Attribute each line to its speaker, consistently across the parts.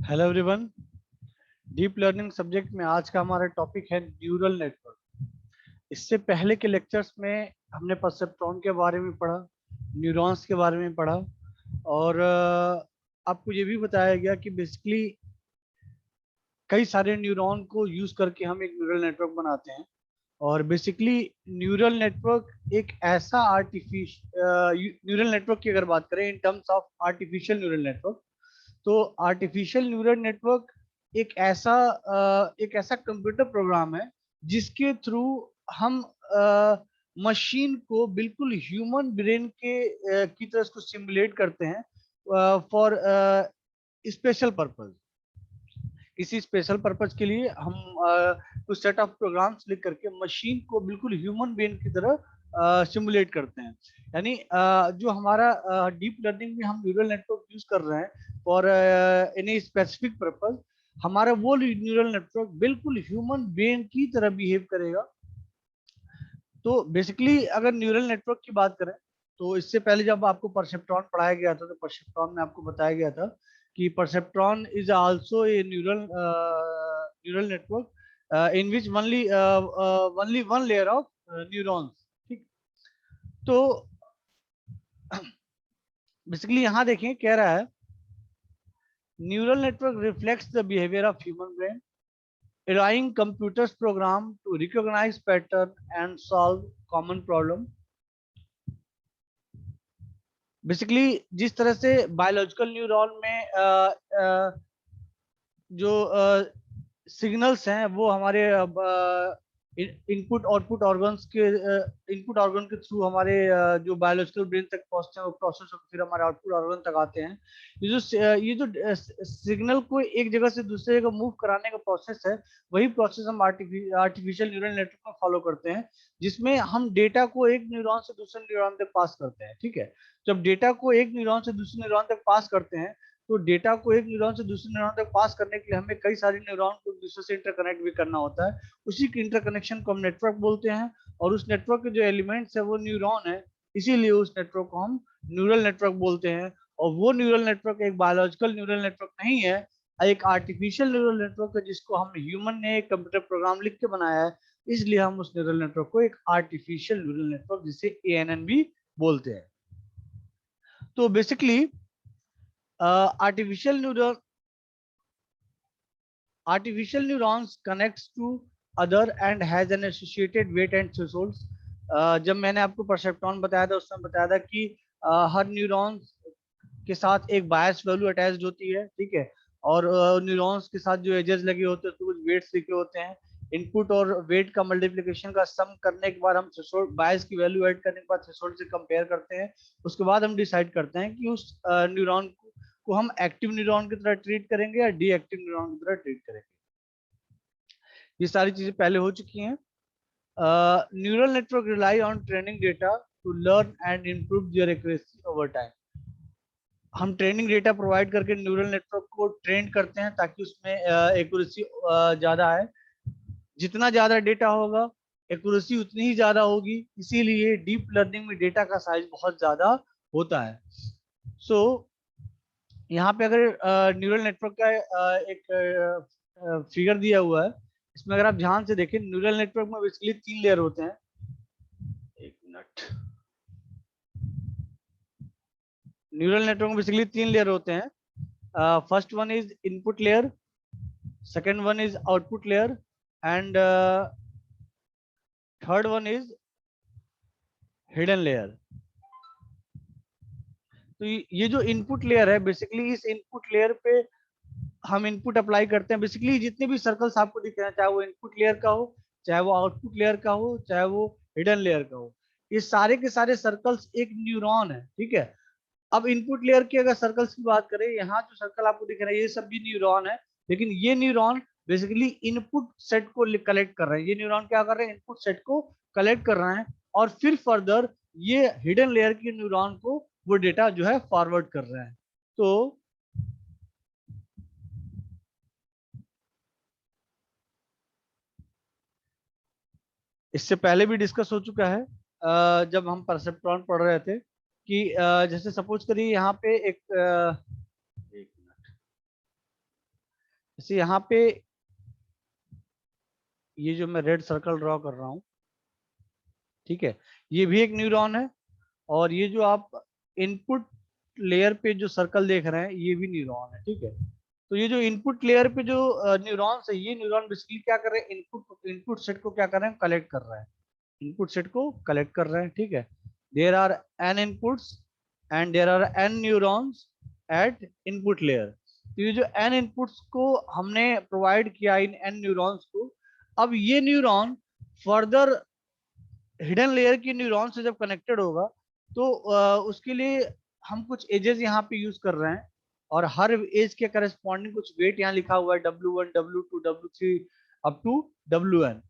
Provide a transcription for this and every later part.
Speaker 1: Hello everyone. Deep learning subject में आज का हमारा टॉपिक है न्यूरल नेटवर्क। इससे पहले के लेक्चर्स में हमने परसेप्ट्रॉन के बारे में पढ़ा, न्यूरॉन्स के बारे में पढ़ा और आपको ये भी बताया गया कि बेसिकली कई सारे न्यूरॉन को यूज करके हम एक न्यूरल नेटवर्क बनाते हैं। और बेसिकली न्यूरल नेटवर्क एक ऐसा न्यूरल नेटवर्क की अगर बात करें in terms of artificial neural network, तो आर्टिफिशियल न्यूरल नेटवर्क एक ऐसा कंप्यूटर प्रोग्राम है जिसके थ्रू हम मशीन को बिल्कुल ह्यूमन ब्रेन की तरह इसको सिमुलेट करते हैं फॉर स्पेशल पर्पस। किसी स्पेशल पर्पज के लिए हम कुछ सेट ऑफ प्रोग्राम्स लिख करके मशीन को बिल्कुल ह्यूमन ब्रेन की तरह सिमुलेट करते हैं। यानी जो हमारा डीप लर्निंग में हम न्यूरल नेटवर्क यूज कर रहे हैं फॉर एनी स्पेसिफिक पर्पज, हमारा वो न्यूरल नेटवर्क बिल्कुल ह्यूमन ब्रेन की तरह बिहेव करेगा। तो बेसिकली अगर न्यूरल नेटवर्क की बात करें तो इससे पहले जब आपको परसेप्ट्रॉन पढ़ाया गया था तो परसेप्ट्रॉन में आपको बताया गया था कि perceptron is also a neural network in which only one layer of neurons. ठीक। तो बेसिकली यहाँ देखें कह रहा है neural network reflects the behaviour of human brain, allowing computers program to recognize pattern and solve common problem। Basically जिस तरह से बायोलॉजिकल न्यूरॉन में जो सिग्नल्स हैं वो हमारे इनपुट आउटपुट ऑर्गन्स के इनपुट ऑर्गन के थ्रू हमारे जो बायोलॉजिकल ब्रेन तक पहुंचते हैं, वो प्रोसेस होकर फिर हमारे आउटपुट ऑर्गन तक आते हैं। ये जो सिग्नल को एक जगह से दूसरे जगह मूव कराने का प्रोसेस है, वही प्रोसेस हम आर्टिफिशियल न्यूरल नेटवर्क में फॉलो करते हैं, जिसमें हम डेटा को एक न्यूरॉन से दूसरे न्यूरॉन तक पास करते हैं। ठीक है। जब डेटा को एक न्यूरॉन से दूसरे न्यूरॉन तक पास करते हैं तो डेटा को एक न्यूरॉन से दूसरे न्यूरॉन तक पास करने के लिए हमें कई सारे न्यूरॉन को दूसरे से इंटरकनेक्ट भी करना होता है। उसी के इंटरकनेक्शन को हम नेटवर्क बोलते हैं और उस नेटवर्क के जो एलिमेंट्स है वो न्यूरॉन है, इसीलिए उस नेटवर्क को हम न्यूरल नेटवर्क बोलते हैं। और वो न्यूरल नेटवर्क एक बायोलॉजिकल न्यूरल नेटवर्क नहीं है, एक आर्टिफिशियल न्यूरल नेटवर्क है जिसको हम ह्यूमन ने एक कंप्यूटर प्रोग्राम लिख के बनाया है, इसलिए हम उस न्यूरल नेटवर्क को एक आर्टिफिशियल न्यूरल नेटवर्क जिसे ANN भी बोलते हैं। तो basically artificial neurons connects to other and has an associated weight and thresholds। जब मैंने आपको परसेप्ट्रॉन बताया था उसमें बताया था कि हर न्यूरॉन्स के साथ एक बायस वैल्यू अटैच्ड होती है। ठीक है। और न्यूरॉन्स के साथ जो एजेस लगे होते हैं तो कुछ वेट्स लिखे होते हैं। इनपुट और वेट का मल्टीप्लिकेशन का सम करने के बाद हम थ्रेशोल्ड बायस की वैल्यू ऐड करने के बाद थ्रेशोल्ड से कंपेयर करते हैं। उसके बाद हम डिसाइड करते हैं कि उस न्यूरॉन को हम एक्टिव न्यूरॉन की तरह ट्रीट करेंगे या डीएक्टिव न्यूरॉन की तरह ट्रीट करेंगे। ये सारी चीजें पहले हो चुकी हैं। Neural network rely on training data to learn and improve their accuracy over time. हम ट्रेनिंग डेटा प्रोवाइड करके न्यूरल नेटवर्क को ट्रेन करते हैं ताकि उसमें एक्यूरेसी ज्यादा आए। जितना ज्यादा डेटा होगा एक्यूरेसी उतनी ही ज्यादा होगी, इसीलिए डीप लर्निंग में डेटा का साइज बहुत ज्यादा होता है। सो यहाँ पे अगर न्यूरल नेटवर्क का एक फिगर दिया हुआ है, इसमें अगर आप ध्यान से देखें न्यूरल नेटवर्क में बेसिकली 3 लेयर होते हैं। एक मिनट। न्यूरल नेटवर्क में बेसिकली 3 लेयर होते हैं। First one is input layer, second one is output layer and third one is hidden layer. तो ये जो इनपुट लेयर है, बेसिकली इस इनपुट लेयर पे हम इनपुट अप्लाई करते हैं। बेसिकली जितने भी सर्कल्स आपको दिख रहे हैं, चाहे वो इनपुट लेयर का हो, चाहे वो आउटपुट लेयर का हो, चाहे वो हिडन लेयर का हो, ये सारे के सारे सर्कल्स एक न्यूरॉन है। ठीक है। अब इनपुट लेयर की अगर सर्कल्स की बात करें, यहाँ जो सर्कल आपको दिख रहा है ये सब भी न्यूरॉन है, लेकिन ये न्यूरॉन बेसिकली इनपुट सेट को कलेक्ट कर रहे हैं। ये न्यूरॉन क्या कर रहे हैं? इनपुट सेट को कलेक्ट कर रहे हैं और फिर फर्दर ये हिडन लेयर की न्यूरॉन को वो डेटा जो है फॉरवर्ड कर रहे हैं। तो इससे पहले भी डिस्कस हो चुका है जब हम परसेप्ट्रॉन पढ़ रहे थे कि जैसे सपोज करिए यहाँ पे एक मिनट। जैसे यहाँ पे ये जो मैं रेड सर्कल ड्रॉ कर रहा हूँ, ठीक है, ये भी एक न्यूरॉन है, और ये जो आप इनपुट लेयर पे जो सर्कल देख रहे हैं ये भी न्यूरॉन है, ठीक है। तो ये जो इनपुट लेयर पे जो न्यूरॉन्स है, ये न्यूरॉन बेसिकली क्या कर रहे हैं, इनपुट इनपुट सेट को क्या कर रहे हैं, कलेक्ट कर रहे हैं, इनपुट सेट को कलेक्ट कर रहे हैं, ठीक है। There are n inputs and there are n neurons at input layer. तो ये जो एन इनपुट्स को हमने प्रोवाइड किया इन एन न्यूरॉन्स को, अब ये न्यूरॉन फर्दर हिडन लेयर की न्यूरॉन से जब कनेक्टेड होगा तो उसके लिए हम कुछ एजेस यहाँ पे यूज कर रहे हैं, और हर एज के करस्पॉन्डिंग कुछ वेट यहाँ लिखा हुआ है, W1 W2 W3 up to WN।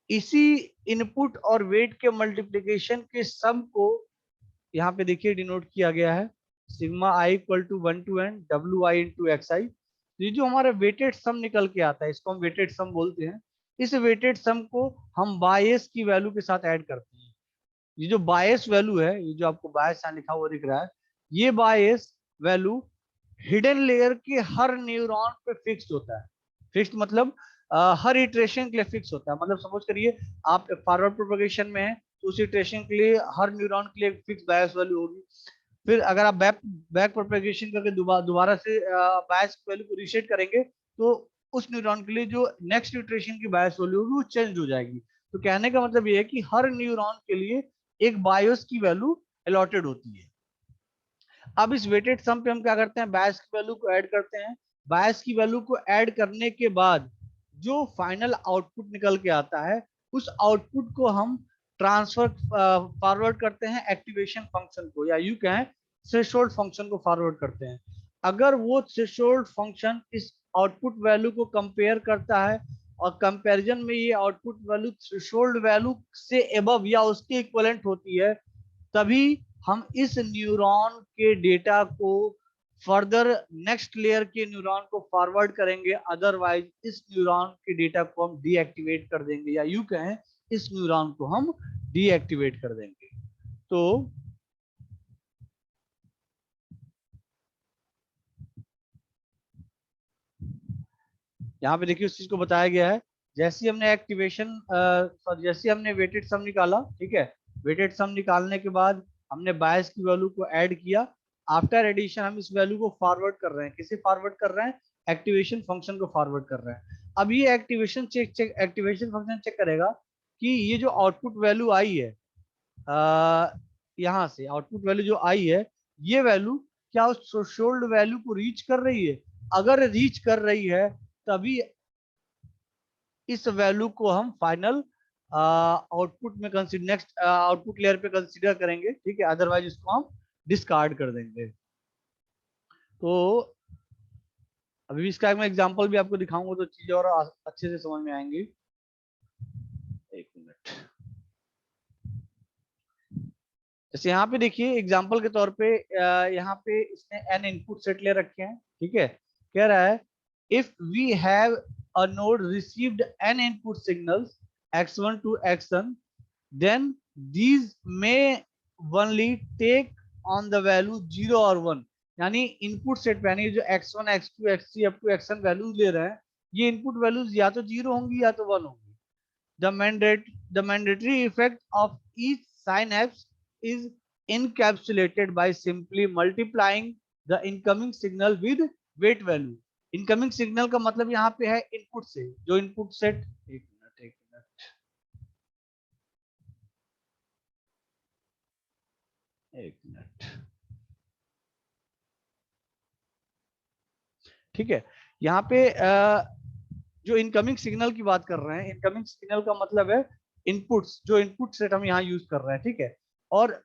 Speaker 1: इसी इनपुट और वेट के मल्टीप्लीकेशन के सम को यहाँ पे देखिए डिनोट किया गया है, sigma i equal to 1 to n WI into XI। ये जो हमारा वेटेड सम निकल के आता है, इसको हम वेटेड सम बोलते हैं। इस वेटेड सम को हम बायस की वैल्यू के साथ ऐड करते हैं। ये जो बायस वैल्यू है, ये जो आपको बायस यहाँ लिखा हुआ दिख रहा है, ये बायस वैल्यू हिडन लेयर के हर न्यूरॉन पे फिक्स्ड होता है। फिक्स्ड मतलब हर इटरेशन के लिए फिक्स होता है। मतलब सपोज करिए आप फॉरवर्ड प्रोपगेशन में है, तो उस इटरेशन के लिए हर न्यूरॉन के लिए फिक्स बायस वैल्यू होगी। फिर अगर आप बैक बैक प्रोपगेशन करके दोबारा से बायस वैल्यू को रीसेट करेंगे, तो उस न्यूरॉन के लिए जो नेक्स्ट इटरेशन की बायस वैल्यू होगी वो चेंज हो जाएगी। तो कहने का मतलब ये है कि हर न्यूरॉन के लिए एक बायस की वैल्यू अलॉटेड होती है। अब इस वेटेड सम पे हम क्या करते हैं, बायस की वैल्यू को ऐड करते हैं। बायस की वैल्यू को ऐड करने के बाद जो फाइनल आउटपुट निकल के आता है, उस आउटपुट को हम ट्रांसफर फॉरवर्ड करते हैं एक्टिवेशन फंक्शन को, या यूं कहें थ्रेशोल्ड फंक्शन को फॉरवर्ड करते हैं। अगर वो थ्रेशोल्ड फंक्शन इस आउटपुट वैल्यू को कंपेयर करता है, और कंपैरिजन में ये आउटपुट वैल्यू थ्रेशोल्ड वैल्यू से एबव या उसके इक्विवेलेंट होती है, तभी हम इस न्यूरॉन के डेटा को फर्दर नेक्स्ट लेयर के न्यूरॉन को फॉरवर्ड करेंगे। अदरवाइज इस न्यूरॉन के डेटा को हम डीएक्टिवेट कर देंगे, या यूं कहें इस न्यूरॉन को हम डीएक्टिवेट कर देंगे। तो यहाँ पे देखिए उस चीज को बताया गया है। जैसे ही हमने एक्टिवेशन जैसे हमने वेटेड सम निकाला, ठीक है, वेटेड सम निकालने के बाद हमने बायस की वैल्यू को ऐड किया। आफ्टर एडिशन हम इस वैल्यू को फॉरवर्ड कर रहे हैं। किसे फॉरवर्ड कर रहे हैं, एक्टिवेशन फंक्शन को फॉरवर्ड कर रहे हैं। अब ये एक्टिवेशन फंक्शन चेक करेगा कि ये जो आउटपुट वैल्यू आई है, यहाँ से आउटपुट वैल्यू जो आई है, ये वैल्यू क्या उस थ्रेशोल्ड वैल्यू को रीच कर रही है। अगर रीच कर रही है, तभी इस वैल्यू को हम फाइनल आउटपुट में कंसीडर नेक्स्ट आउटपुट लेयर पे कंसीडर करेंगे, ठीक है, अदरवाइज इसको हम डिस्कार्ड कर देंगे। तो अभी इसका मैं एग्जांपल भी आपको दिखाऊंगा तो चीजें और अच्छे से समझ में आएंगी। एक मिनट, जैसे यहाँ पे देखिए एग्जांपल के तौर पे यहाँ पे इसने n इनपुट सेट ले रखे हैं, ठीक है। कह रहा है if we have a node received n input signals x1 to xn, then these may only take on the value 0 or 1। यानी इनपुट सेट पे, यानी जो x1 x2 x3 up to xn values ले रहे हैं, ये इनपुट वैल्यूज या तो 0 होंगी या तो 1 होंगी। The mandatory effect of each synapse is encapsulated by simply multiplying the incoming signal with weight value। Incoming signal का मतलब यहाँ पे है इनपुट से, जो इनपुट सेट, एक मिनट, ठीक है। यहाँ पे जो इनकमिंग सिग्नल की बात कर रहे हैं, इनकमिंग सिग्नल का मतलब है इनपुट्स, जो इनपुट सेट हम यहाँ यूज कर रहे हैं, ठीक है। और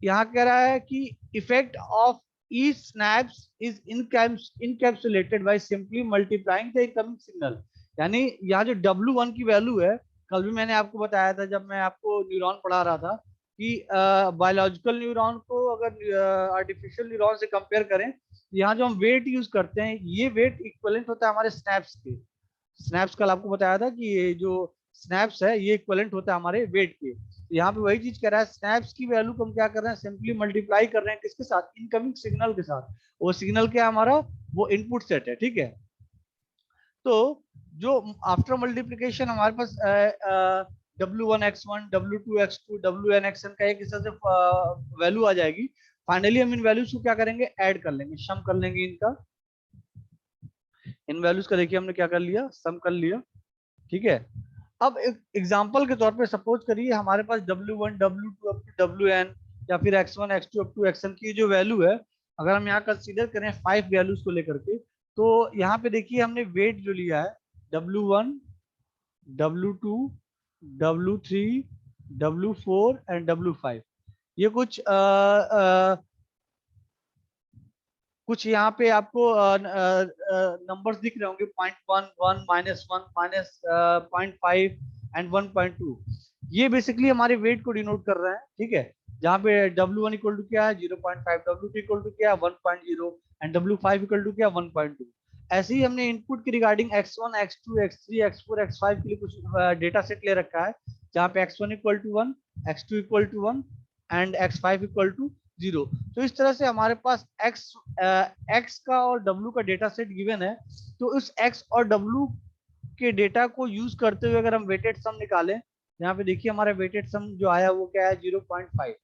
Speaker 1: यहाँ कह रहा है कि effect of each snaps is encapsulated by simply multiplying the incoming signal। यानी यहाँ जो W1 की वैल्यू है, कल भी मैंने आपको बताया था जब मैं आपको न्यूरॉन पढ़ा रहा था कि बायोलॉजिकल न्यूरॉन को अगर आर्टिफिशियल न्यूरॉन से कंपेयर करें, यहाँ जो हम वेट यूज करते हैं, ये वेट इक्विवेलेंट होता है हमारे स्नैप्स के। स्नैप्स कल आपको बताया था कि ये जो स्नैप्स है ये इक्विवेलेंट होता है हमारे वेट के। यहाँ पे वही चीज कह रहा है, स्नैप्स की वैल्यू को हम क्या कर रहे हैं, सिंपली मल्टीप्लाई कर रहे हैं किसके साथ, इनकमिंग सिग्नल के साथ। वो सिग्नल क्या है हमारा, वो इनपुट सेट है, ठीक है। तो जो आफ्टर मल्टीप्लीकेशन हमारे पास W1 x1 W2 x2 Wn xn का एक हिस्सा से वैल्यू आ जाएगी। फाइनली हम इन वैल्यूज को क्या करेंगे, ऐड कर लेंगे, सम कर लेंगे इनका। इन वैल्यूज का देखिए हमने क्या कर लिया, सम कर लिया, ठीक है। अब एक एग्जांपल के तौर पे सपोज करिए हमारे पास W1 W2 up to Wn या फिर x1 x2 up to xn की जो वैल्यू है, अगर हम यहाँ कंसीडर करें 5 वैल्यूज को लेकर के, तो यहाँ पे देखिए हमने वेट जो लिया है W1 W2 W3 W4 and W5। ये कुछ यहाँ पे आपको नंबर्स दिख रहे होंगे, 0.1 1 -1 -0.5 एंड 1.2। ये बेसिकली हमारे वेट को डिनोट कर रहे हैं, ठीक है। जहाँ पे W1 इक्वल टू क्या है 0.5, W2 इक्वल टू क्या है 1.0 एंड W5 इक्वल टू क्या है 1.2। ऐसे ही हमने इनपुट की regarding x1 x2 x3 x4 x5 के लिए कुछ डेटा सेट ले रखा है, जहाँ पे x1 equal to 1, x2 equal to 1 and x5 equal to 0। तो इस तरह से हमारे पास x का और w का डेटा सेट गिवन है। तो उस x और w के डेटा को यूज करते हुए अगर हम वेटेड सम निकालें, यहाँ पे देखिए हमारा वेटेड सम जो आया वो क्या है 0.5।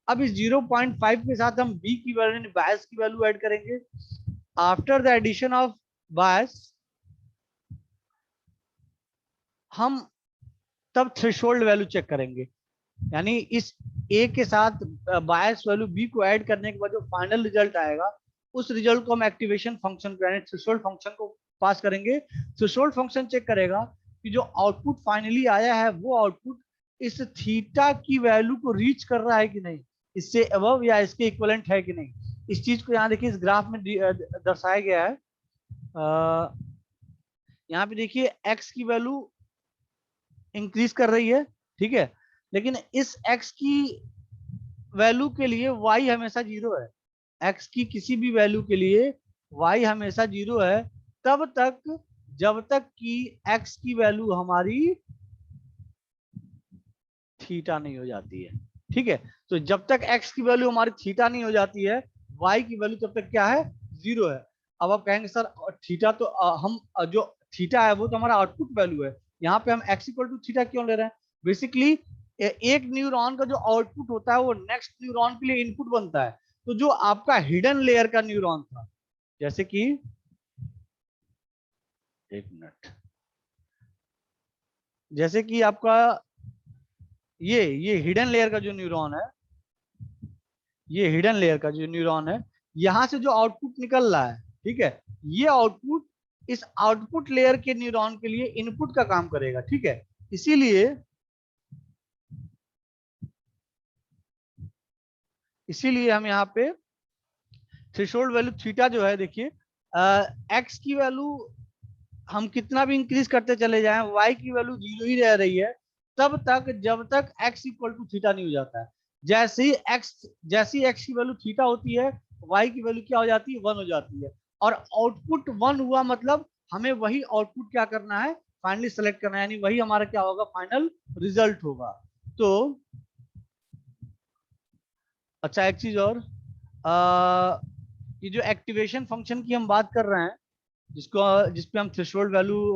Speaker 1: अब इस 0.5 के साथ हम b की वैल्यू बायस की वैल्यू ऐड करेंगे। After the addition of bias हम तब थ्रेशोल्ड वैल्यू चेक करेंगे, यानी इस ए के साथ बायस वैल्यू बी को ऐड करने के बाद जो फाइनल रिजल्ट आएगा, उस रिजल्ट को हम एक्टिवेशन फंक्शन को यानी थ्रेशोल्ड फंक्शन को पास करेंगे। थ्रेशोल्ड फंक्शन चेक करेगा कि जो आउटपुट फाइनली आया है वो आउटपुट इस थीटा की वैल्यू को रीच कर रहा है कि नहीं, इससे अबव या इसके इक्विवेलेंट है कि नहीं। इस चीज को यहाँ देखिए इस ग्राफ में दर्शाया गया है। यहाँ पे देखिए एक्स की वैल्यू इंक्रीज कर रही है, ठीक है, लेकिन इस x की वैल्यू के लिए y हमेशा 0 है। x की किसी भी वैल्यू के लिए y हमेशा 0 है तब तक जब तक कि x की वैल्यू हमारी थीटा नहीं हो जाती है, ठीक है। तो जब तक x की वैल्यू हमारी थीटा नहीं हो जाती है, y की वैल्यू तब तक क्या है 0 है। अब आप कहेंगे सर थीटा तो हम जो थीटा है वो तो हमारा आउटपुट वैल्यू है, यहाँ पे हम x इक्वल टू थीटा क्यों ले रहे हैं। बेसिकली एक न्यूरॉन का जो आउटपुट होता है वो नेक्स्ट न्यूरॉन के लिए इनपुट बनता है। तो जो आपका हिडन लेयर का न्यूरॉन था, जैसे कि एक मिनट, जैसे कि आपका ये हिडन लेयर का जो न्यूरॉन है, ये हिडन लेयर का जो न्यूरॉन है, यहां से जो आउटपुट निकल रहा है, ठीक है, ये आउटपुट इस आउटपुट लेयर के न्यूरॉन के लिए इनपुट का काम करेगा, ठीक है। इसीलिए हम यहाँ पे थ्रेशोल्ड वैल्यू थीटा जो है, देखिए एक्स की वैल्यू हम कितना भी इंक्रीज करते चले जाएं, y की वैल्यू 0 ही रह रही है तब तक जब तक x इक्वल टू थीटा नहीं हो जाता है। जैसी x की वैल्यू थीटा होती है, y की वैल्यू क्या हो जाती है 1 हो जाती है। और आउटपुट 1 हुआ मतलब हमें वही आउटपुट क्या करना है, फाइनली सेलेक्ट करना है, यानी वही हमारा क्या होगा, फाइनल रिजल्ट होगा। तो अच्छा एक चीज और, ये जो एक्टिवेशन फंक्शन की हम बात कर रहे हैं, जिसपे हम थ्रेशोल्ड वैल्यू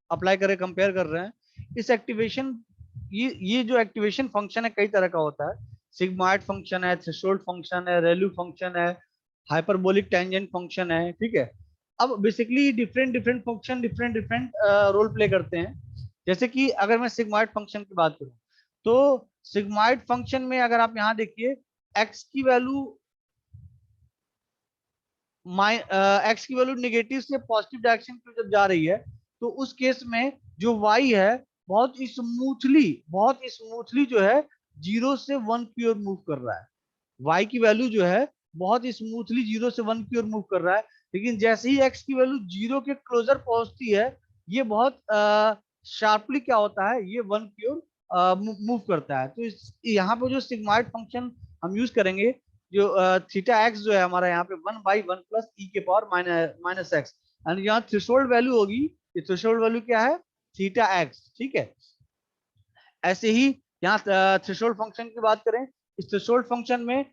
Speaker 1: अप्लाई करे कंपेयर कर रहे हैं, इस एक्टिवेशन ये जो एक्टिवेशन फंक्शन है कई तरह का होता है। सिग्मॉइड फंक्शन है, थ्रेशोल्ड फंक्शन है, रेलू फंक्शन है, हाइपरबोलिक टेंजेंट फंक्शन है, ठीक है। अब basically different different function different different role play करते हैं। जैसे कि अगर मैं सिग्मॉइड फंक्शन की बात करूं, तो सिग्मॉइड फंक्शन में अगर आप यहाँ देखिए एक्स की वैल्यू एक्स की वैल्यू नेगेटिव से पॉजिटिव डायरेक्शन की जब जा रही है, तो उस केस में जो y है बहुत स्मूथली जो है 0 से 1 की ओर मूव कर रहा है। y की वैल्यू जो है बहुत स्मूथली 0 से 1 की ओर मूव कर रहा है। लेकिन जैसे ही x की वैल्यू 0 के क्लोजर पहुंचती है, ये बहुत शार्पली क्या होता है, ये 1 की ओर मूव करता है। तो यहाँ पे जो सिग्मॉइड फंक्शन हम यूज करेंगे, जो थीटा एक्स जो है हमारा यहाँ पे 1/1 प्लस ई के पावर माइनस एक्स, एंड यहाँ थ्रेशोल्ड वैल्यू होगी, ये थ्रेशोल्ड वैल्यू क्या है थीटा एक्स, ठीक है। ऐसे ही यहाँ थ्रेशोल्ड फंक्शन की बात करें, इस थ्रेशोल्ड फंक्शन में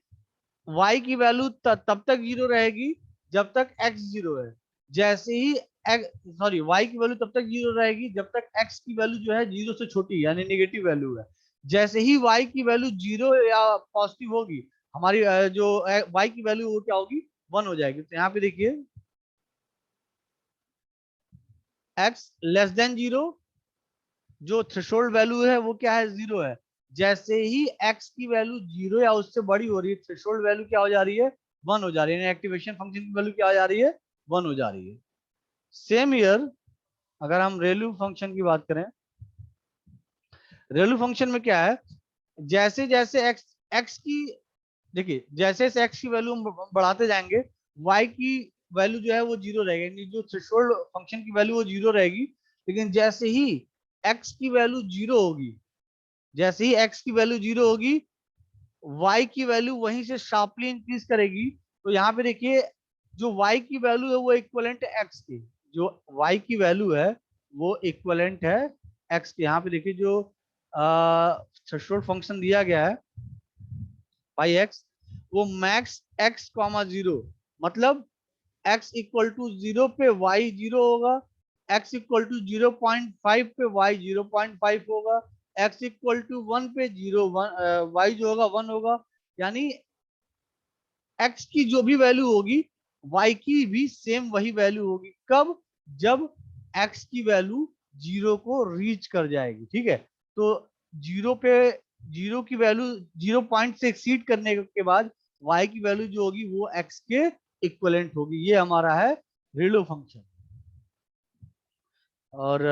Speaker 1: y की वैल्यू तब तक 0 रहेगी जब तक x 0 है। जैसे ही सॉरी y की वैल्यू तब तक जीरो रहेगी जब तक x की वैल्यू जो है जीरो से छोटी यानी नेगेटिव वैल्यू है। जैसे ही y की वैल्यू जीरो या पॉजिटिव होगी हमारी जो y की वैल्यू वो क्या होगी, वन हो जाएगी। तो यहाँ पे देखिए x लेस देन जीरो, जो थ्रेशोल्ड वैल्यू है वो क्या है, जीरो है। जैसे ही x की वैल्यू जीरो या उससे बड़ी हो रही है थ्रेशोल्ड वैल्यू क्या हो जा रही है, वन हो जा रही है। एक्टिवेशन फंक्शन की वैल्यू क्या हो जा रही है, वन हो जा रही है। सेम ईयर अगर हम रेलू फंक्शन की बात करें, रेलू फंक्शन में क्या है, जैसे जैसे एक्स की देखिए जैसे जैसे एक्स की वैल्यू हम बढ़ाते जाएंगे वाई की वैल्यू जो है वो जीरो रहेगी, यानी जो थ्रेशोल्ड फंक्शन की वैल्यू वो जीरो रहेगी। लेकिन जैसे ही एक्स की वैल्यू जीरो होगी, जैसे ही एक्स की वैल्यू जीरो होगी वाई की वैल्यू वहीं से शार्पली इंक्रीज करेगी। तो यहाँ पे देखिए जो वाई की वैल्यू है वो इक्वलेंट है एक्स की, जो वाई की वैल्यू है वो इक्वलेंट है एक्स के। यहाँ पे देखिए जो थ्रेशोल्ड फंक्शन दिया गया है बाई एक्स, वो मैक्स एक्स कॉमा जीरो, मतलब x इक्वल टू जीरो पे y जीरो होगा, x इक्वल टू 0.5 पे y 0.5 होगा, x इक्वल टू 1 पे जीरो वन y जो होगा वन होगा। यानी x की जो भी वैल्यू होगी y की भी सेम वही वैल्यू होगी। कब, जब x की वैल्यू जीरो को रीच कर जाएगी। ठीक है, तो जीरो पे जीरो की वैल्यू 0 पॉइंट से एक्सीड करने के बाद y की वैल्यू जो होगी वो x के इक्वलेंट होगी। ये हमारा है रेलो फंक्शन। और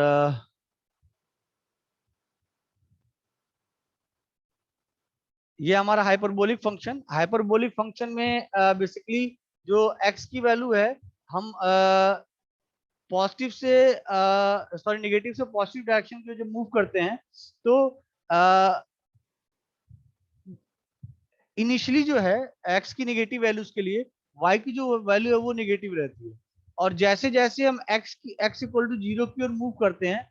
Speaker 1: ये हमारा हाइपरबोलिक फंक्शन, हाइपरबोलिक फंक्शन में बेसिकली जो x की वैल्यू है हम पॉजिटिव से सॉरी नेगेटिव से पॉजिटिव डायरेक्शन में जो मूव करते हैं, तो इनिशियली जो है x की नेगेटिव वैल्यूज के लिए y की जो वैल्यू है वो नेगेटिव रहती है। और जैसे जैसे हम x इक्वल टू जीरो की ओर मूव करते हैं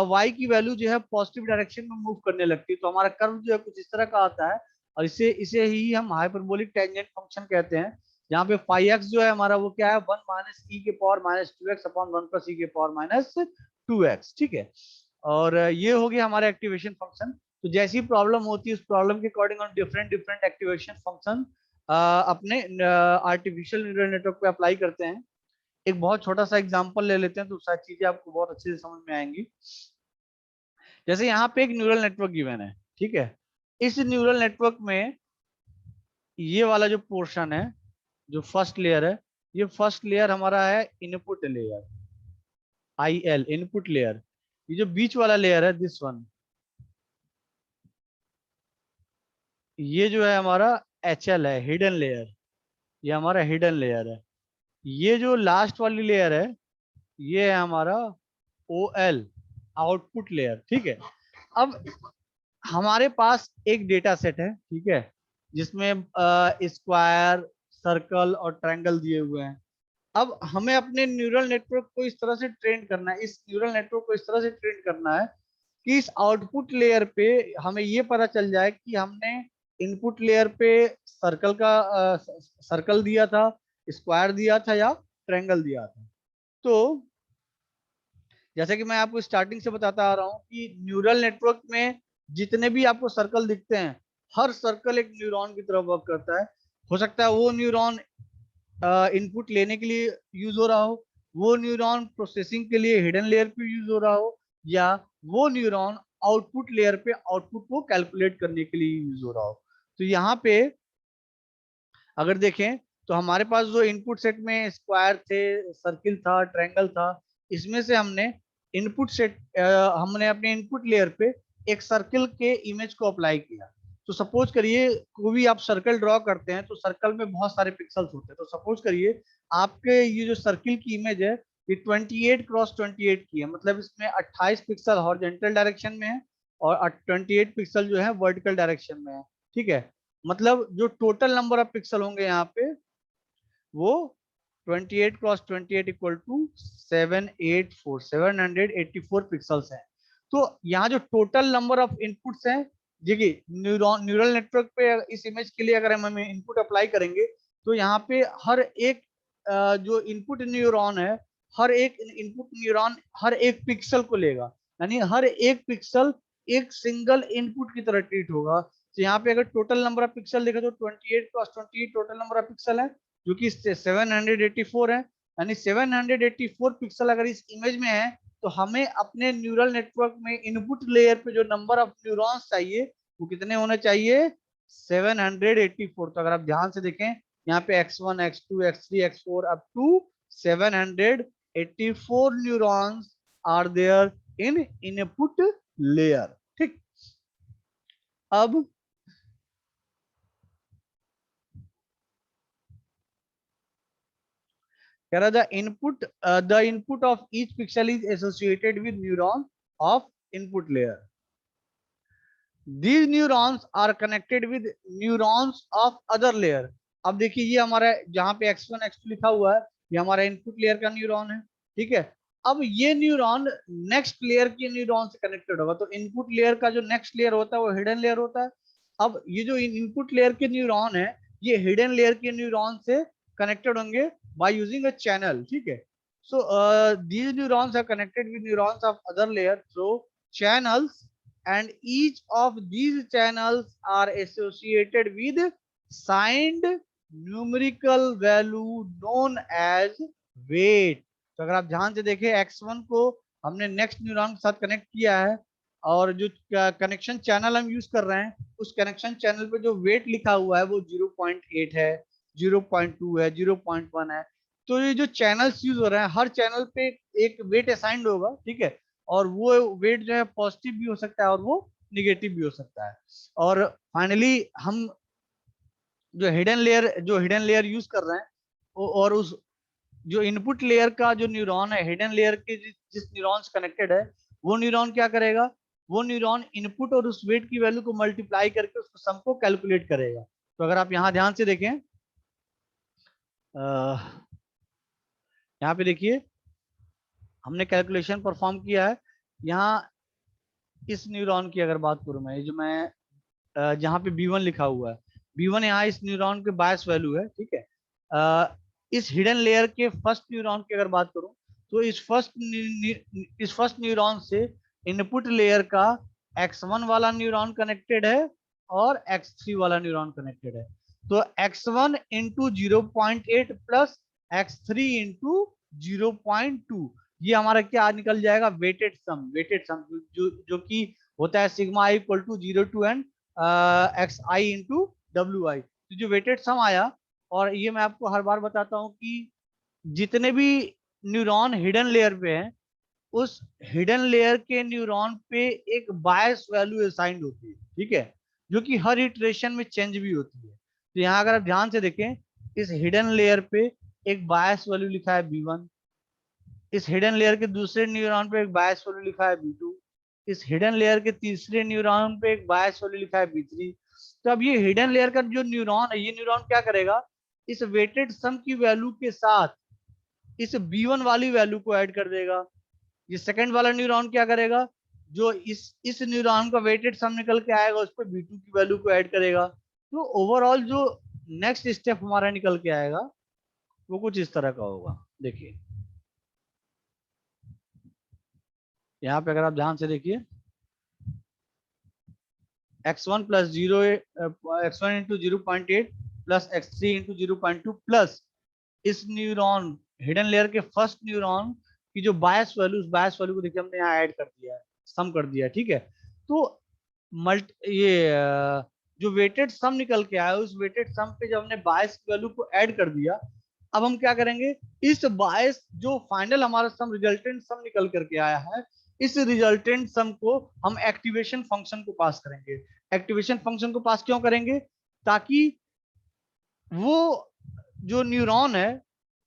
Speaker 1: y की वैल्यू जो है पॉजिटिव डायरेक्शन में मूव करने लगती है। तो हमारा कर्व जो है कुछ इस तरह का आता है, और इसे इसे ही हम हाइपरबोलिक टेंजेंट फंक्शन कहते हैं। जहाँ पे फाई एक्स जो है हमारा वो क्या है, वन माइनस ई के power minus two x upon one plus e के पावर माइनस टू एक्स। ठीक है, और ये हो गया हमारा एक्टिवेशन फंक्शन। तो जैसी प्रॉब्लम होती है उस प्रॉब्लम के अकॉर्डिंग हम डिफरेंट डिफरेंट एक्टिवेशन फंक्शन अपने आर्टिफिशियल न्यूरल नेटवर्क पे अप्लाई करते हैं। एक बहुत छोटा सा एग्जांपल ले लेते हैं तो शायद चीजें आपको बहुत अच्छे से समझ में आएंगी। जैसे यहाँ पे एक न्यूरल नेटवर्क गिवन है, ठीक है, इस न्यूरल नेटवर्क में ये वाला जो पोर्शन है, जो फर्स्ट लेयर है, ये फर्स्ट लेयर हमारा है input layer, I L input layer. ये जो बीच वाला लेयर है दिस वन, ये जो है हमारा एच एल है, हिडन लेयर, ये हमारा हिडन लेयर है। ये जो लास्ट वाली लेयर है ये है हमारा ओ एल आउटपुट लेयर। ठीक है, अब हमारे पास एक डेटा सेट है, ठीक है, जिसमें स्क्वायर सर्कल और ट्रायंगल दिए हुए हैं। अब हमें अपने न्यूरल नेटवर्क को इस तरह से ट्रेन करना है, इस न्यूरल नेटवर्क को इस तरह से ट्रेन करना है कि इस आउटपुट लेयर पे हमें ये पता चल जाए कि हमने इनपुट लेयर पे सर्कल का सर्कल दिया था, स्क्वायर दिया था या ट्रायंगल दिया था। तो जैसे कि मैं आपको स्टार्टिंग से बताता आ रहा हूँ कि न्यूरल नेटवर्क में जितने भी आपको सर्कल दिखते हैं हर सर्कल एक न्यूरॉन की तरह वर्क करता है। हो सकता है वो न्यूरॉन इनपुट लेने के लिए यूज हो रहा हो, वो न्यूरॉन प्रोसेसिंग के लिए हिडन लेयर पे यूज हो रहा हो, या वो न्यूरॉन आउटपुट लेयर पे आउटपुट को कैलकुलेट करने के लिए यूज हो रहा हो। तो यहाँ पे अगर देखें तो हमारे पास जो इनपुट सेट में स्क्वायर थे, सर्किल था, ट्रायंगल था, इसमें से हमने इनपुट सेट हमने अपने इनपुट लेयर पे एक सर्किल के इमेज को अप्लाई किया। तो सपोज करिए कोई भी आप सर्कल ड्रॉ करते हैं तो सर्कल में बहुत सारे पिक्सल्स होते हैं। तो सपोज करिए आपके ये जो सर्किल की इमेज है ये 28 क्रॉस 28 की है, मतलब इसमें 28 पिक्सल हॉरिजॉन्टल डायरेक्शन में है और 28 पिक्सल जो है वर्टिकल डायरेक्शन में है। ठीक है, मतलब जो टोटल नंबर ऑफ पिक्सल होंगे यहाँ पे वो 28 क्रॉस 28 इक्वल टू 784 पिक्सल्स हैं। तो यहाँ जो टोटल नंबर ऑफ इनपुट्स हैं, देखिए न्यूरल नेटवर्क पे इस इमेज के लिए अगर हम इनपुट अप्लाई करेंगे तो यहाँ पे हर एक जो इनपुट न्यूरॉन है, हर एक इनपुट न्यूरॉन हर एक पिक्सल को लेगा, यानी हर एक पिक्सल एक सिंगल इनपुट की तरह ट्रीट होगा। तो यहाँ पे अगर टोटल नंबर ऑफ पिक्सल देखा तो 28 cross 28 total number of pixel है, जो कि 784 है। यानी 784 पिक्सल अगर इस इमेज में है, तो हमें अपने न्यूरल नेटवर्क में इनपुट लेयर पे जो नंबर ऑफ न्यूरॉन्स चाहिए वो कितने होने चाहिए, 784। तो अगर आप ध्यान से देखें, यहाँ पे x1 x2 x3 x4 up to 784 neurons are there in input layer. ठीक, अब कह रहा the input of each pixel is associated with neuron of input layer. These neurons are connected with neurons of other layer। अब देखिए ये हमारा जहां पे x1 x2 लिखा हुआ है, ये हमारा इनपुट लेयर का न्यूरॉन है, ठीक है। अब ये न्यूरॉन नेक्स्ट लेयर के न्यूरॉन से कनेक्टेड होगा। तो इनपुट लेयर का जो नेक्स्ट लेयर होता है वो हिडन लेयर होता है। अब ये जो इनपुट लेयर के न्यूरॉन है, ये हिडन लेयर के न्यूरॉन से कनेक्टेड होंगे बाय यूजिंग अ चैनल, ठीक है। So these neurons are connected with neurons of other layer through channels, and each of these channels are associated with signed numerical value known as weight। तो अगर आप ध्यान से देखें, x1 को हमने नेक्स्ट न्यूरॉन के साथ कनेक्ट किया है, और जो कनेक्शन चैनल हम यूज कर रहे हैं, उस कनेक्शन चैनल पे जो वेट लिखा हुआ है वो 0.8 है, 0.2 है, 0.1 है। तो ये जो चैनल्स यूज हो रहे हैं, हर चैनल पे एक वेट असाइंड होगा, ठीक है। और वो वेट जो है पॉजिटिव भी हो सकता है और वो निगेटिव भी हो सकता है। और फाइनली हम जो हिडन लेयर यूज कर रहे हैं, और उस जो इनपुट लेयर का जो न्यूरॉन है, हिडन लेयर के जिस न्यूरॉन से कनेक्टेड है, वो न्यूरॉन क्या करेगा, वो न्यूरॉन इनपुट और उस वेट की वैल्यू को मल्टीप्लाई करके उसको सम को कैलकुलेट करेगा। तो अगर आप यहाँ ध्यान से देखें, यहाँ पे देखिए हमने कैलकुलेशन परफॉर्म किया है। यहाँ इस न्यूरॉन की अगर बात करूं मैं, जो मैं जहाँ पे B1 लिखा हुआ है, B1 यहाँ इस न्यूरॉन के बायस वैल्यू है, ठीक है। इस हिडन लेयर के फर्स्ट न्यूरॉन की अगर बात करूं, तो इस फर्स्ट न्यूरॉन से इनपुट लेयर का x1 वाला न्यूरॉन कनेक्टेड है और x3 वाला न्यूरॉन कनेक्टेड है। तो x1 into 0.8 plus x3 into 0.2, ये हमारा क्या निकल जाएगा, वेटेड सम जो कि होता है sigma i equal to 0 to n x i into डब्ल्यू आई। तो जो वेटेड सम आया, और ये मैं आपको हर बार बताता हूँ कि जितने भी न्यूरॉन हिडन लेयर पे हैं, उस हिडन लेयर के न्यूरॉन पे एक बायस वैल्यू असाइंड होती है, ठीक है, जो कि हर इटरेशन में चेंज भी होती है। तो यहाँ अगर आप ध्यान से देखें, इस हिडन लेयर पे एक बायस वैल्यू लिखा है B1, इस हिडन लेयर के दूसरे न्यूरॉन पे एक बायस वैल्यू लिखा है B2, इस हिडन लेयर के तीसरे न्यूरॉन पे एक बायस वैल्यू लिखा है B3। तो अब ये हिडन लेयर का जो न्यूरॉन है, ये न्यूरॉन क्या करेगा, इस वेटेड सम की वैल्यू के साथ इस B1 वाली वैल्यू को ऐड कर देगा। ये सेकंड वाला न्यूरॉन क्या करेगा, जो इस न्यूरॉन का वेटेड सम निकल के आएगा, उस पर B2 की वैल्यू को ऐड करेगा। तो ओवरऑल जो नेक्स्ट स्टेप हमारा निकल के आएगा वो कुछ इस तरह का होगा। देखिए यहाँ पे अगर आप ध्यान से देखिए, x1 plus 0 x1 into 0.8 plus x3 into 0.2 plus इस न्यूरॉन हिडन लेयर के फर्स्ट न्यूरॉन की जो बायस वैल्यू, उस बायस वैल्यू को देखिए हमने यहाँ ऐड कर दिया है, सम कर दिया है, ठीक है। तो जो वेटेड सम निकल के आया, उस वेटेड सम पे जब हमने बायस वैल्यू को ऐड कर दिया, अब हम क्या करेंगे, इस बायस जो फाइनल हमारा सम रिजल्टेंट सम निकल करके आया है, इस रिजल्टेंट सम को हम एक्टिवेशन फंक्शन को पास करेंगे। एक्टिवेशन फंक्शन को पास क्यों करेंगे, ताकि वो जो न्यूरॉन है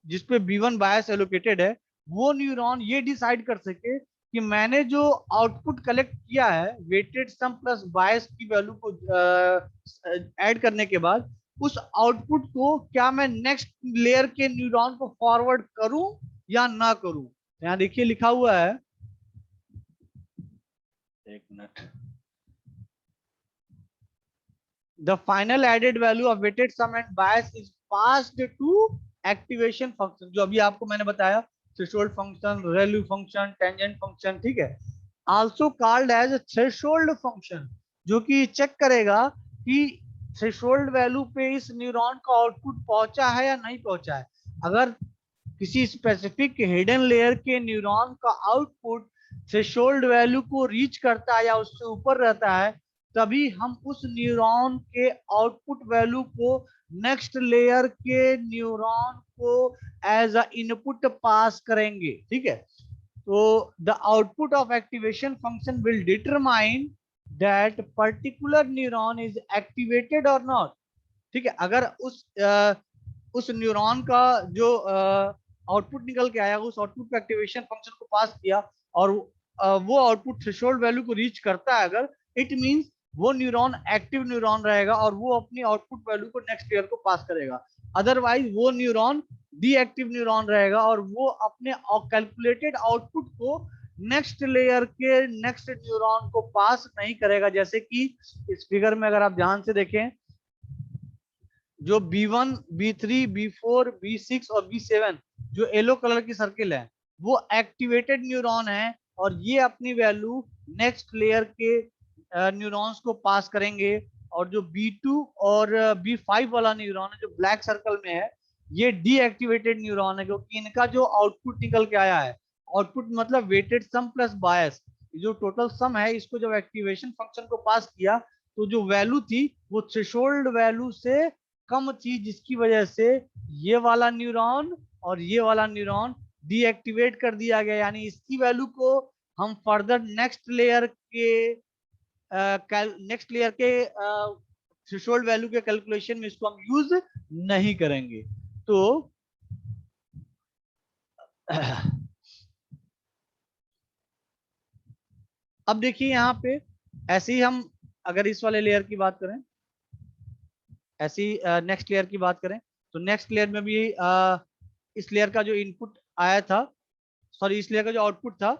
Speaker 1: जिसपे B1 बायस एलोकेटेड है, वो न्यूरॉन ये डिसाइड कर सके कि मैंने जो आउटपुट कलेक्ट किया है वेटेड सम प्लस बायस की वैल्यू को ऐड करने के बाद, उस आउटपुट को क्या मैं नेक्स्ट लेयर के न्यूरॉन को फॉरवर्ड करूं या ना करूं। यहाँ देखिए लिखा हुआ है, एक minute, the final added value of weighted sum and bias is passed to activation function, जो अभी आपको मैंने बताया, threshold function, ReLU function, tangent function, ठीक है, also called as threshold function, जो कि चेक करेगा कि थ्रेशोल्ड वैल्यू पे इस न्यूरॉन का आउटपुट पहुंचा है या नहीं पहुंचा है। अगर किसी स्पेसिफिक हिडन लेयर के न्यूरॉन का आउटपुट थ्रेशोल्ड वैल्यू को रीच करता है या उससे ऊपर रहता है, तभी हम उस न्यूरॉन के आउटपुट वैल्यू को नेक्स्ट लेयर के न्यूरॉन को एज अ इनपुट पास करेंगे, ठीक है। तो the output of activation function will determine that particular neuron is activated और नॉट, ठीक है। अगर उस न्यूरॉन का जो आउटपुट निकल के आया, उस आउटपुट को एक्टिवेशन फंक्शन को पास किया और वो आउटपुट थ्रेशोल्ड वैल्यू को रीच करता है, अगर इट मींस वो न्यूरॉन एक्टिव न्यूरॉन रहेगा और वो अपनी आउटपुट वैल्यू को नेक्स्ट लेयर को पास करेगा। अदरवाइज वो न्यूरॉन डीएक्टिव न्यूरॉन रहेगा और वो अपने कैलकुलेटेड आउटपुट को नेक्स्ट लेयर के नेक्स्ट न्यूरॉन को पास नहीं करेगा। जैसे कि इस फिगर में अगर आप ध्यान से देखें, जो B1, B3, B4, B6 और B7 जो येलो कलर की सर्किल है, वो एक्टिवेटेड न्यूरॉन है और ये अपनी वैल्यू नेक्स्ट लेयर के न्यूरॉन्स को पास करेंगे। और जो B2 और B5 वाला न्यूरॉन है जो ब्लैक सर्कल में है, ये डीएक्टिवेटेड न्यूरॉन है, क्योंकि इनका जो आउटपुट निकल के आया है, आउटपुट मतलब वेटेड सम प्लस बायस, जो टोटल सम है, इसको जब एक्टिवेशन फंक्शन को पास किया तो जो वैल्यू थी वो थ्रेशोल्ड वैल्यू से कम थी, जिसकी वजह से ये वाला न्यूरॉन और ये वाला न्यूरॉन डीएक्टिवेट कर दिया गया। यानी इसकी वैल्यू को हम फर्दर नेक्स्ट लेयर के थ्रेशोल्ड वैल्यू के कैलकुलेशन में इसको हम यूज नहीं करेंगे। तो अब देखिए यहाँ पे, ऐसे ही हम अगर इस वाले लेयर की बात करें, ऐसी नेक्स्ट लेयर की बात करें, तो नेक्स्ट लेयर में भी इस लेयर का जो इनपुट आया था, सॉरी इस लेयर का जो आउटपुट था,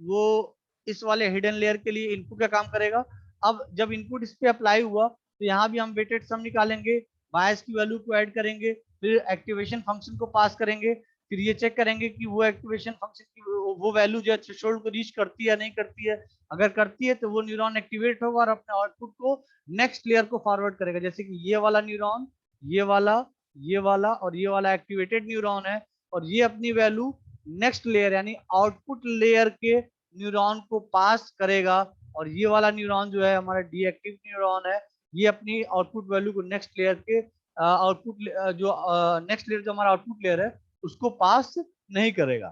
Speaker 1: वो इस वाले हिडन लेयर के लिए इनपुट का काम करेगा। अब जब इनपुट इस पे अप्लाई हुआ तो यहाँ भी हम वेटेड सम निकालेंगे, बायस की वैल्यू को ऐड करेंगे, फिर एक्टिवेशन फंक्शन को पास करेंगे, फिर ये चेक करेंगे कि वो एक्टिवेशन फंक्शन की वो वैल्यू जो है थ्रेशोल्ड को रीच करती है या नहीं करती है। अगर करती है तो वो न्यूरॉन एक्टिवेट होगा और अपने आउटपुट को नेक्स्ट लेयर को फॉरवर्ड करेगा। जैसे कि ये वाला न्यूरॉन, ये वाला, ये वाला और ये वाला एक्टिवेटेड न्यूरॉन है, और ये अपनी वैल्यू नेक्स्ट लेयर यानी आउटपुट लेयर के न्यूरॉन को पास करेगा। और ये वाला न्यूरॉन जो है हमारा डीएक्टिव न्यूरॉन है, ये अपनी आउटपुट वैल्यू को नेक्स्ट लेयर के आउटपुट जो नेक्स्ट लेयर जो हमारा आउटपुट लेयर है उसको पास नहीं करेगा।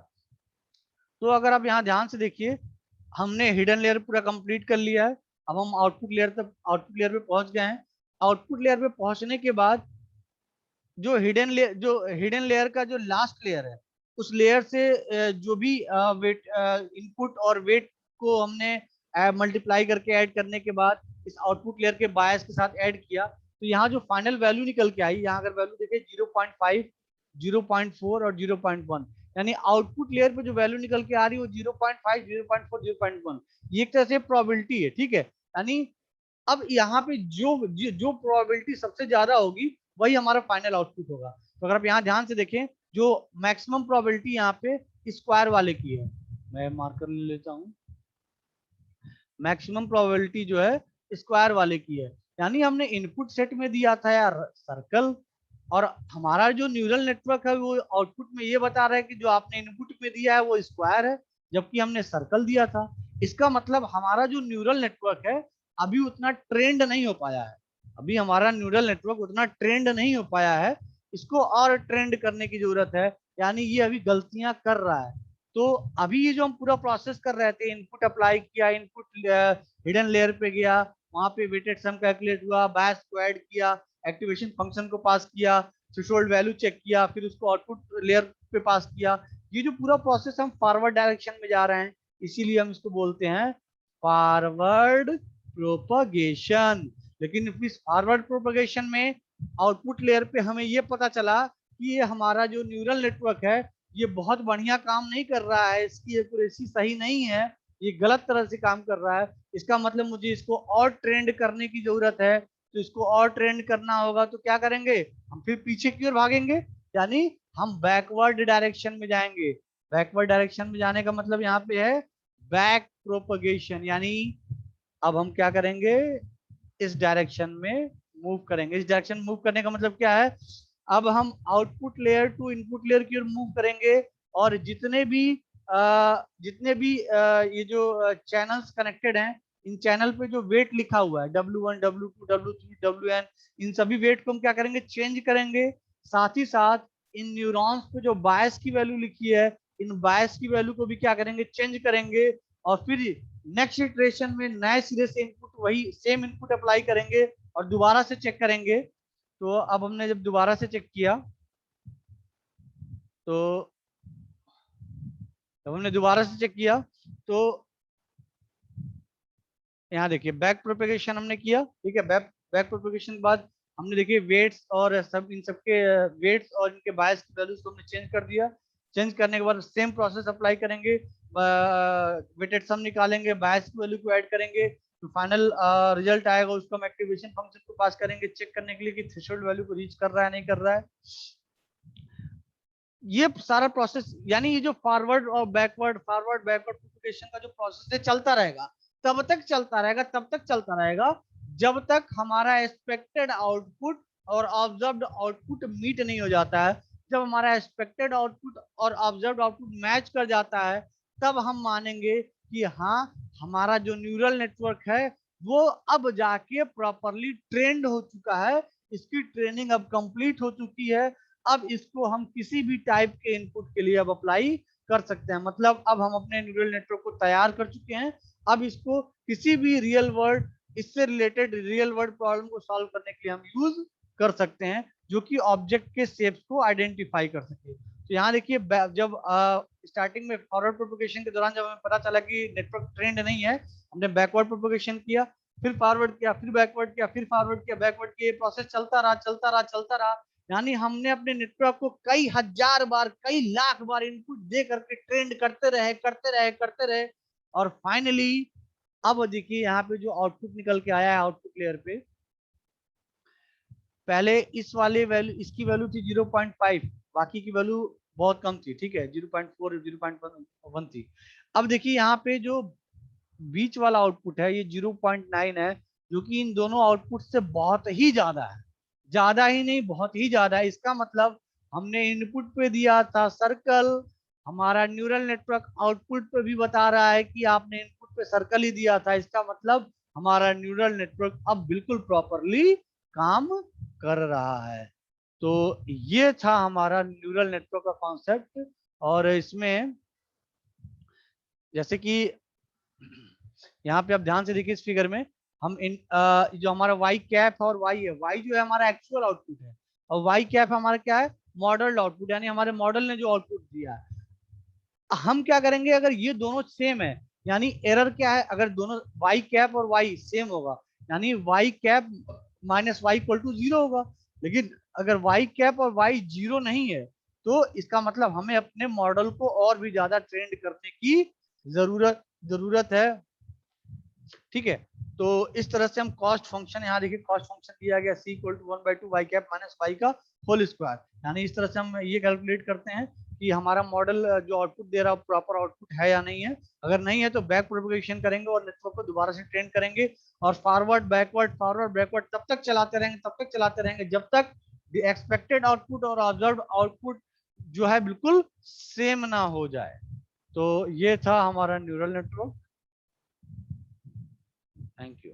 Speaker 1: तो अगर आप यहाँ ध्यान से देखिए, हमने हिडन लेयर पूरा कंप्लीट कर लिया है। अब हम आउटपुट लेयर पे पहुंच गए हैं। आउटपुट लेयर पे पहुंचने के बाद जो हिडन लेयर का जो लास्ट लेयर है, उस लेयर से जो भी वेट इनपुट और वेट को हमने मल्टीप्लाई करके ऐड करने के बाद इस आउटपुट लेयर के बायस के साथ ऐड किया, तो यहाँ जो फाइनल वैल्यू निकल के आई, यहाँ अगर वैल्यू देखें 0.5, 0.4 और 0.1, यानी आउटपुट लेयर पे जो वैल्यू निकल के आ रही है वो 0.5, 0.4, 0.1, ये एक तरह से प्रोबेबिलिटी है, ठीक है। यानी अब यहाँ पे जो प्रोबेबिलिटी सबसे ज्यादा होगी वही हमारा फाइनल आउटपुट होगा। तो अगर आप यहाँ ध्यान से देखें, जो मैक्सिमम प्रोबेबिलिटी यहाँ पे स्क्वायर वाले की है, मैं मार्कर ले लेता हूँ, मैक्सिमम प्रोबेबिलिटी जो है स्क्वायर वाले की है। यानी हमने इनपुट सेट में दिया था यार सर्कल, और हमारा जो न्यूरल नेटवर्क है वो आउटपुट में ये बता रहा है कि जो आपने इनपुट में दिया है वो स्क्वायर है, जबकि हमने सर्कल दिया था। इसका मतलब हमारा जो न्यूरल नेटवर्क है अभी उतना ट्रेंड नहीं हो पाया है, अभी हमारा न्यूरल नेटवर्क उतना ट्रेंड नहीं हो पाया है, इसको और ट्रेंड करने की जरूरत है। यानी ये अभी गलतियां कर रहा है। तो अभी ये जो हम पूरा प्रोसेस कर रहे थे, इनपुट अप्लाई किया, इनपुट हिडन लेयर पे गया, वहां पे वेटेड सम कैलकुलेट हुआ, बायस को ऐड किया, एक्टिवेशन फंक्शन को पास किया, थ्रेशोल्ड वैल्यू चेक किया, फिर उसको आउटपुट लेयर पे पास किया, ये जो पूरा प्रोसेस हम फॉरवर्ड डायरेक्शन में जा रहे हैं, इसीलिए हम इसको बोलते हैं फॉरवर्ड प्रोपगेशन। लेकिन इस फॉरवर्ड प्रोपगेशन में आउटपुट लेयर पे हमें ये पता चला कि ये हमारा जो न्यूरल नेटवर्क है ये बहुत बढ़िया काम नहीं कर रहा है, इसकी एक्यूरेसी सही नहीं है, ये गलत तरह से काम कर रहा है। इसका मतलब मुझे इसको और ट्रेंड करने की जरूरत है। तो इसको और ट्रेंड करना होगा तो क्या करेंगे, हम फिर पीछे की ओर भागेंगे, यानी हम बैकवर्ड डायरेक्शन में जाएंगे। बैकवर्ड डायरेक्शन में जाने का मतलब यहाँ पे है बैक प्रोपगेशन, यानी अब हम क्या करेंगे, इस डायरेक्शन में मूव करेंगे। इस डायरेक्शन में मूव करने का मतलब क्या है, अब हम output layer to input layer की ओर मूव करेंगे, और जितने भी ये जो चैनल्स कनेक्टेड हैं, इन चैनल पे जो वेट लिखा हुआ है W1 W2 W3 WN, इन सभी वेट को हम क्या करेंगे, चेंज करेंगे। साथ ही साथ इन न्यूरॉन्स पे जो बायस की वैल्यू लिखी है, इन बायस की वैल्यू को भी क्या करेंगे, चेंज करेंगे। और फिर नेक्स्ट इटरेशन में नए सिरे से इनपुट, वही सेम इनपुट अप्लाई करेंगे और दोबारा से चेक करेंगे। तो अब हमने जब दोबारा से चेक किया, तो जब हमने दोबारा से चेक किया तो यहाँ देखिए बैक प्रोपेगेशन हमने किया, ठीक है। बैक बैक प्रोपेगेशन के बाद हमने देखिए वेट्स और सब, इन सबके वेट्स और इनके बायस की वैल्यूज को हमने चेंज कर दिया। चेंज करने के बाद सेम प्रोसेस अप्लाई करेंगे, वेटेड सम निकालेंगे, बायस की वैल्यू को ऐड करेंगे, तो फाइनल रिजल्ट आएगा, उसको हम एक्टिवेशन फंक्शन को पास करेंगे चेक करने के लिए कि थ्रेशोल्ड वैल्यू को रीच कर रहा है नहीं कर रहा है। ये सारा प्रोसेस, यानी ये जो फॉरवर्ड बैकवर्ड प्रोपगेशन का जो प्रोसेस है चलता रहेगा, तब तक चलता रहेगा, तब तक चलता रहेगा जब तक हमारा एक्सपेक्टेड आउटपुट और ऑब्जर्व्ड आउटपुट मीट नहीं हो जाता है। जब हमारा एक्सपेक्टेड आउटपुट और ऑब्जर्व्ड आउटपुट मैच कर जाता है, तब हम मानेंगे कि हाँ, हमारा जो न्यूरल नेटवर्क है वो अब जाके प्रॉपरली ट्रेंड हो चुका है, इसकी ट्रेनिंग अब कंप्लीट हो चुकी है। अब इसको हम किसी भी टाइप के इनपुट के लिए अब अप्लाई कर सकते हैं। मतलब अब हम अपने न्यूरल नेटवर्क को तैयार कर चुके हैं, अब इसको किसी भी रियल वर्ल्ड, इससे रिलेटेड रियल वर्ल्ड प्रॉब्लम को सॉल्व करने के लिए हम यूज कर सकते हैं, जो कि ऑब्जेक्ट के शेप्स को आइडेंटिफाई कर सके। तो यहाँ देखिए, जब स्टार्टिंग में फॉरवर्ड प्रोपगेशन के दौरान जब हमें पता चला कि नेटवर्क ट्रेंड नहीं है, हमने बैकवर्ड प्रोपगेशन किया, फिर फॉरवर्ड किया, फिर बैकवर्ड किया, फिर फॉरवर्ड किया, बैकवर्ड किया, ये प्रोसेस चलता रहा चलता रहा चलता रहा। यानी हमने अपने नेटवर्क को कई हजार बार, कई लाख बार इनपुट दे करके ट्रेंड करते रहे करते रहे करते रहे, और फाइनली अब देखिए यहाँ पे जो आउटपुट निकल के आया है आउटपुट लेयर पे, पहले इस वाले वैल्यू, इसकी वैल्यू थी 0.5, बाकी की वैल्यू बहुत कम थी, ठीक है, 0.4 0.1 थी। अब देखिए यहाँ पे जो बीच वाला आउटपुट है ये 0.9 है, जो कि इन दोनों आउटपुट से बहुत ही ज्यादा है, ज्यादा ही नहीं बहुत ही ज्यादा है। इसका मतलब हमने इनपुट पे दिया था सर्कल, हमारा न्यूरल नेटवर्क आउटपुट पे भी बता रहा है कि आपने इनपुट पे सर्कल ही दिया था, इसका मतलब हमारा न्यूरल नेटवर्क अब बिल्कुल प्रॉपरली काम कर रहा है। तो ये था हमारा न्यूरल नेटवर्क का कॉन्सेप्ट। और इसमें जैसे कि यहाँ पे आप ध्यान से देखिए, इस फिगर में हम इन जो हमारा वाई कैप और वाई है, वाई जो है हमारा एक्चुअल आउटपुट है, और वाई कैप हमारा क्या है, मॉडल्ड आउटपुट, यानी हमारे मॉडल ने जो आउटपुट दिया है। हम क्या करेंगे, अगर ये दोनों सेम है, यानी एरर क्या है, अगर दोनों वाई कैप और वाई सेम होगा, यानी y cap minus y equal to 0 होगा। लेकिन अगर वाई कैप और वाई 0 नहीं है, तो इसका मतलब हमें अपने मॉडल को और भी ज्यादा ट्रेंड करने की जरूरत जरूरत है, ठीक है। तो इस तरह से हम कॉस्ट फंक्शन, यहाँ देखिए कॉस्ट फंक्शन दिया गया c equal to 1/2 y cap minus y का होल स्क्वायर, यानी इस तरह से हम ये कैलकुलेट करते हैं कि हमारा मॉडल जो आउटपुट दे रहा है प्रॉपर आउटपुट है या नहीं है। अगर नहीं है तो बैक प्रोपगेशन करेंगे और नेटवर्क को दोबारा से ट्रेन करेंगे, और फॉरवर्ड बैकवर्ड तब तक चलाते रहेंगे, तब तक चलाते रहेंगे जब तक एक्सपेक्टेड आउटपुट और ऑब्जर्व आउटपुट जो है बिल्कुल सेम ना हो जाए। तो ये था हमारा न्यूरल नेटवर्क। Thank you.